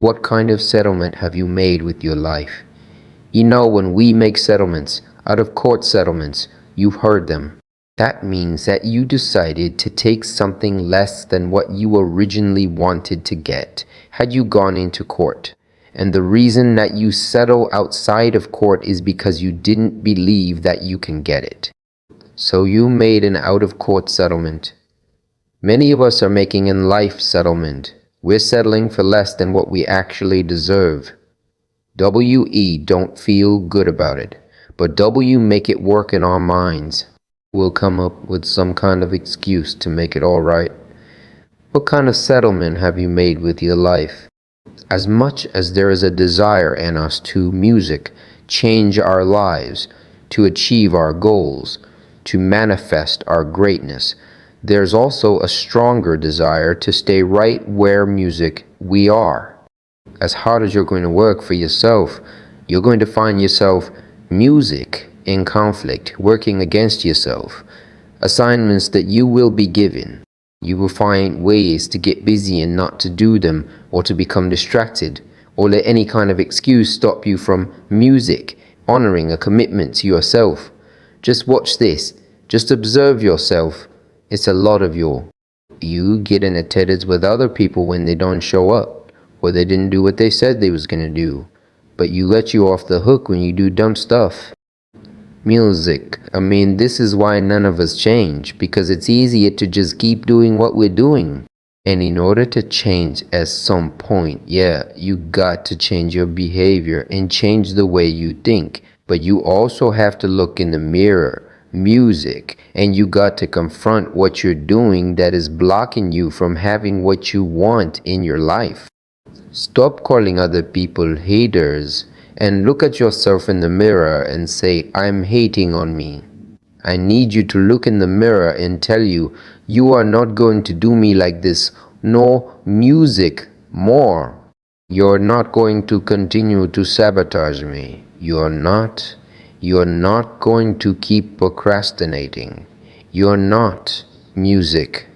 What kind of settlement have you made with your life? You know, when we make settlements, out of court settlements, you've heard them. That means that you decided to take something less than what you originally wanted to get had you gone into court. And the reason that you settle outside of court is because you didn't believe that you can get it. So you made an out-of-court settlement. Many of us are making a life settlement. We're settling for less than what we actually deserve. W.E. don't feel good about it, but W make it work in our minds. We'll come up with some kind of excuse to make it all right. What kind of settlement have you made with your life? As much as there is a desire in us to music, change our lives, to achieve our goals, to manifest our greatness, there's also a stronger desire to stay right where music we are. As hard as you're going to work for yourself, you're going to find yourself music in conflict, working against yourself. Assignments that you will be given. You will find ways to get busy and not to do them, or to become distracted, or let any kind of excuse stop you from music, honoring a commitment to yourself. Just watch this. Just observe yourself. It's a lot of you getting attendance with other people when they don't show up, or they didn't do what they said they was gonna do, but you let you off the hook when you do dumb stuff. Music. This is why none of us change, because it's easier to just keep doing what we're doing. And in order to change at some point, you got to change your behavior and change the way you think. But you also have to look in the mirror, music, and you got to confront what you're doing that is blocking you from having what you want in your life. Stop calling other people haters and look at yourself in the mirror and say, I'm hating on me. I need you to look in the mirror and tell you, you are not going to do me like this. No music more. You're not going to continue to sabotage me. You're not going to keep procrastinating. You're not music.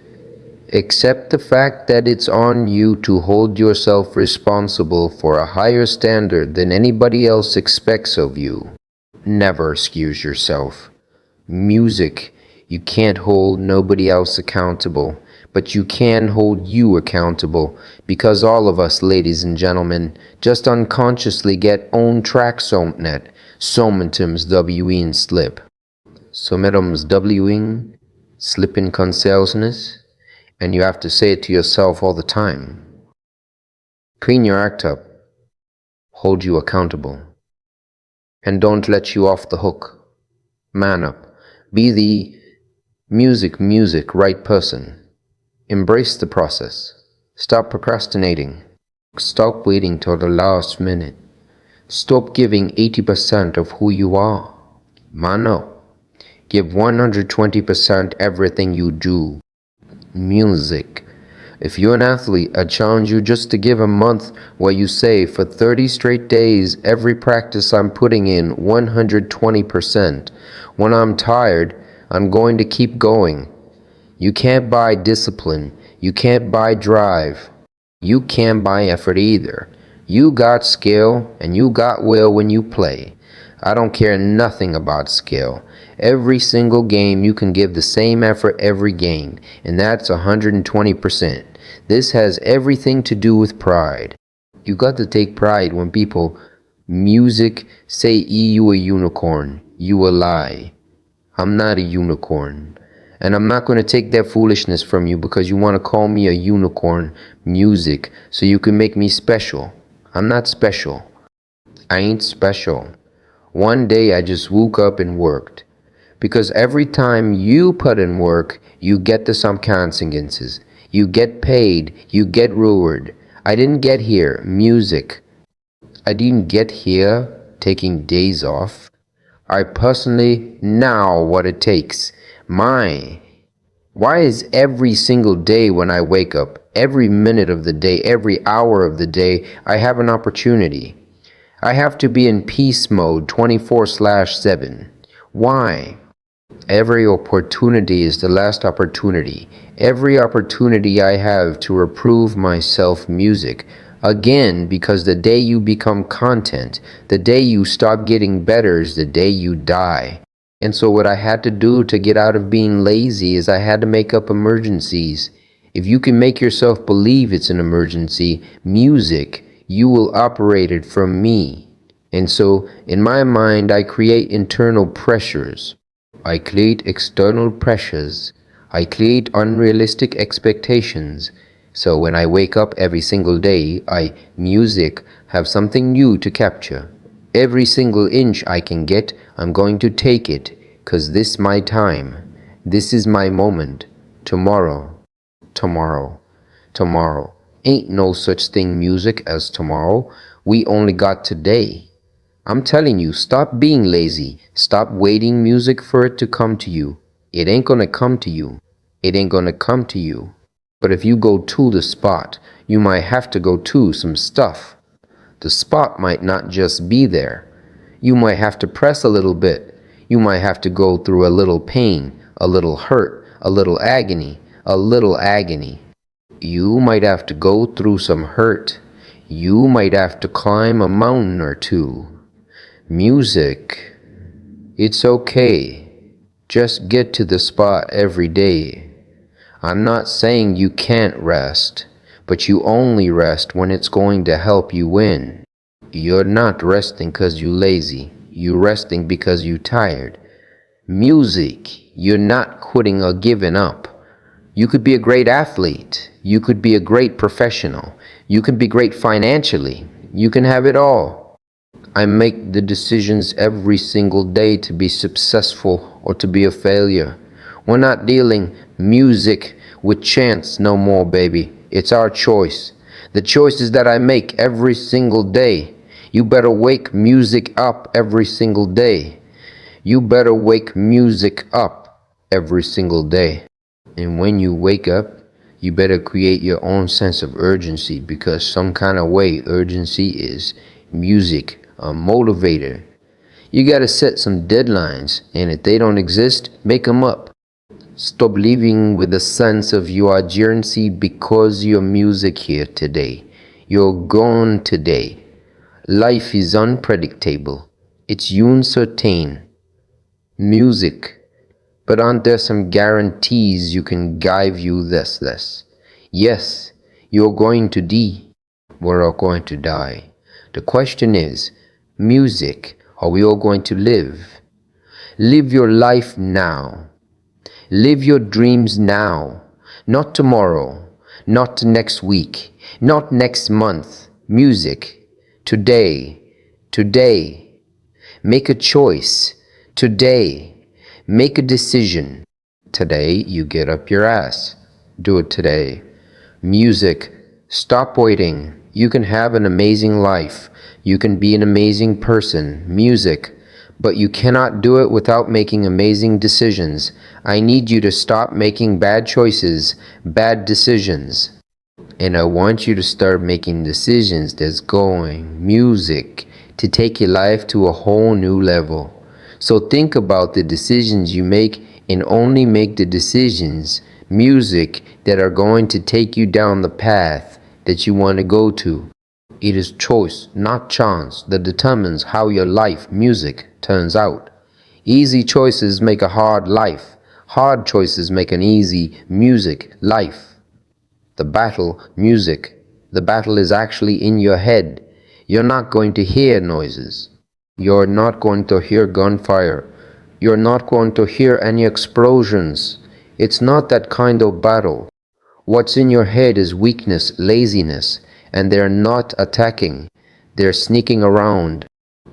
Accept the fact that it's on you to hold yourself responsible for a higher standard than anybody else expects of you. Never excuse yourself. Music, you can't hold nobody else accountable, but you can hold you accountable, because all of us, ladies and gentlemen, just unconsciously get on track somnet, somentums W-ing slip. Sometums W-ing, slipping conselseness. And you have to say it to yourself all the time. Clean your act up. Hold you accountable. And don't let you off the hook. Man up. Be the music right person. Embrace the process. Stop procrastinating. Stop waiting till the last minute. Stop giving 80% of who you are. Man up. Give 120% everything you do. Music. If you're an athlete, I challenge you just to give a month where you say, for 30 straight days, every practice I'm putting in 120%. When I'm tired, I'm going to keep going. You can't buy discipline. You can't buy drive. You can't buy effort either. You got skill and you got will when you play. I don't care nothing about skill. Every single game you can give the same effort every game, and that's 120%. This has everything to do with pride. You got to take pride when people music say you a unicorn. You a lie. I'm not a unicorn. And I'm not going to take that foolishness from you because you want to call me a unicorn music so you can make me special. I'm not special. I ain't special. One day I just woke up and worked. Because every time you put in work, you get the some consequences. You get paid. You get rewarded. I didn't get here music. I didn't get here taking days off. I personally know what it takes. Why is every single day when I wake up, every minute of the day, every hour of the day, I have an opportunity? I have to be in peace mode 24/7. Why? Every opportunity is the last opportunity. Every opportunity I have to reprove myself music, Again, because the day you become content, the day you stop getting better is the day you die. And so what I had to do to get out of being lazy is I had to make up emergencies. If you can make yourself believe it's an emergency, music, you will operate it from me. And so, in my mind, I create internal pressures. I create external pressures. I create unrealistic expectations. So when I wake up every single day, music, have something new to capture. Every single inch I can get, I'm going to take it, 'cause this is my time. This is my moment. Tomorrow, tomorrow, tomorrow. Ain't no such thing music as tomorrow. We only got today. I'm telling you, stop being lazy. Stop waiting music for it to come to you. It ain't gonna come to you. It ain't gonna come to you. But if you go to the spot, you might have to go to some stuff. The spot might not just be there. You might have to press a little bit. You might have to go through a little pain, a little hurt, a little agony, a little agony. You might have to go through some hurt. You might have to climb a mountain or two. Music, it's okay. Just get to the spot every day. I'm not saying you can't rest, but you only rest when it's going to help you win. You're not resting because you're lazy. You're resting because you're tired. Music, you're not quitting or giving up. You could be a great athlete. You could be a great professional. You can be great financially. You can have it all. I make the decisions every single day to be successful or to be a failure. We're not dealing music with chance no more, baby. It's our choice. The choices that I make every single day. You better wake music up every single day. You better wake music up every single day. And when you wake up, you better create your own sense of urgency, because some kind of way urgency is music, a motivator. You gotta set some deadlines, and if they don't exist, make them up. Stop living with a sense of your urgency because your music here today. You're gone today. Life is unpredictable. It's uncertain. Music. But aren't there some guarantees you can give you this? Yes, you're going to die. We're all going to die. The question is, music, are we all going to live? Live your life now. Live your dreams now. Not tomorrow. Not next week. Not next month. Music. Today. Today. Make a choice. Today. Make a decision. Today, you get up your ass. Do it today. Music. Stop waiting. You can have an amazing life. You can be an amazing person. Music. But you cannot do it without making amazing decisions. I need you to stop making bad choices, bad decisions. And I want you to start making decisions that's going, music, to take your life to a whole new level. So think about the decisions you make, and only make the decisions, music, that are going to take you down the path that you want to go to. It is choice, not chance, that determines how your life, music, turns out. Easy choices make a hard life. Hard choices make an easy music life. The battle, music. The battle is actually in your head. You're not going to hear noises. You're not going to hear gunfire. You're not going to hear any explosions. It's not that kind of battle. What's in your head is weakness, laziness, and they're not attacking. They're sneaking around.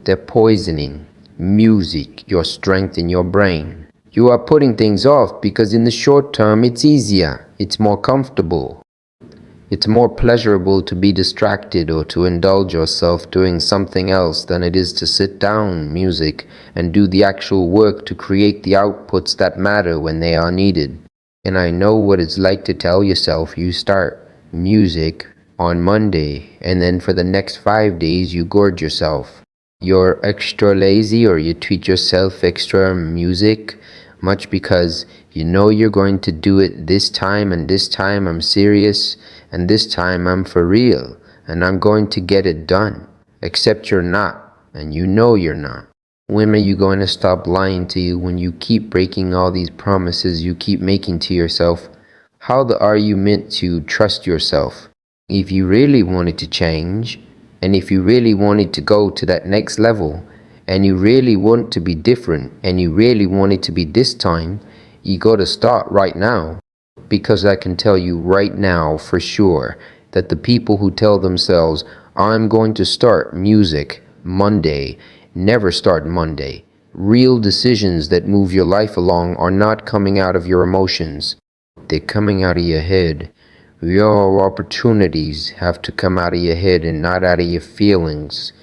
They're poisoning music, your strength in your brain. You are putting things off because in the short term it's easier, it's more comfortable. It's more pleasurable to be distracted or to indulge yourself doing something else than it is to sit down, music, and do the actual work to create the outputs that matter when they are needed. And I know what it's like to tell yourself you start music on Monday, and then for the next 5 days you gorge yourself. You're extra lazy, or you treat yourself extra music, much because you know you're going to do it this time, and this time I'm serious, and this time I'm for real, and I'm going to get it done. Except you're not, and you know you're not. When are you going to stop lying to you when you keep breaking all these promises you keep making to yourself? Are you meant to trust yourself? If you really wanted to change, and if you really wanted to go to that next level, and you really want to be different, and you really want it to be this time, you got to start right now. Because I can tell you right now for sure that the people who tell themselves, I'm going to start music Monday, never start Monday. Real decisions that move your life along are not coming out of your emotions. They're coming out of your head. Your opportunities have to come out of your head and not out of your feelings.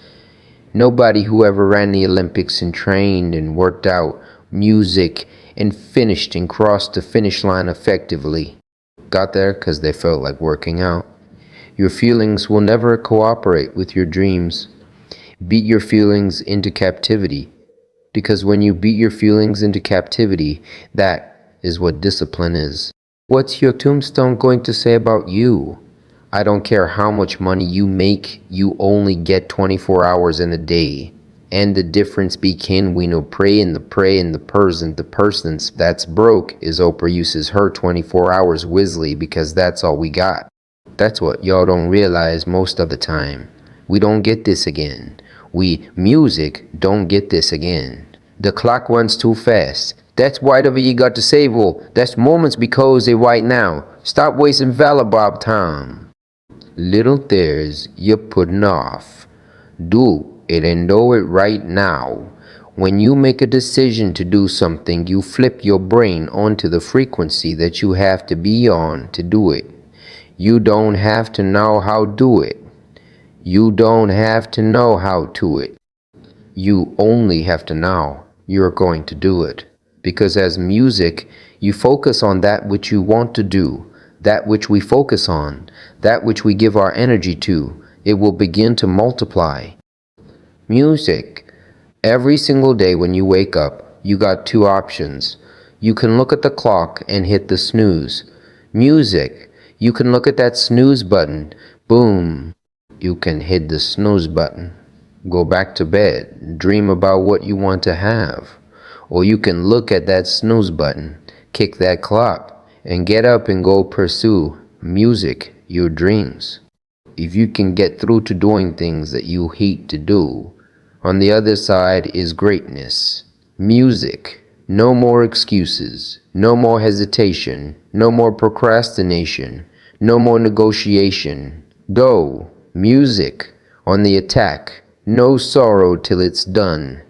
Nobody who ever ran the Olympics and trained and worked out music and finished and crossed the finish line effectively got there because they felt like working out. Your feelings will never cooperate with your dreams. Beat your feelings into captivity, because when you beat your feelings into captivity, that is what discipline is. What's your tombstone going to say about you? I don't care how much money you make, you only get 24 hours in a day. And the difference between we know pray and the person that's broke is Oprah uses her 24 hours wisely because that's all we got. That's what y'all don't realize most of the time. We don't get this again. Music don't get this again. The clock runs too fast. That's whatever you got to say, well, that's moments because they right now. Stop wasting valuable time. Little things you're putting off. Do it and do it right now. When you make a decision to do something, you flip your brain onto the frequency that you have to be on to do it. You don't have to know how to do it. You don't have to know how to it. You only have to know you're going to do it. Because as music, you focus on that which you want to do, that which we focus on, that which we give our energy to. It will begin to multiply. Music. Every single day when you wake up, you got two options. You can look at the clock and hit the snooze. Music. You can look at that snooze button. Boom. You can hit the snooze button. Go back to bed. Dream about what you want to have. Or you can look at that snooze button, kick that clock, and get up and go pursue music, your dreams. If you can get through to doing things that you hate to do, on the other side is greatness. Music. No more excuses. No more hesitation. No more procrastination. No more negotiation. Go. Music. On the attack. No sorrow till it's done.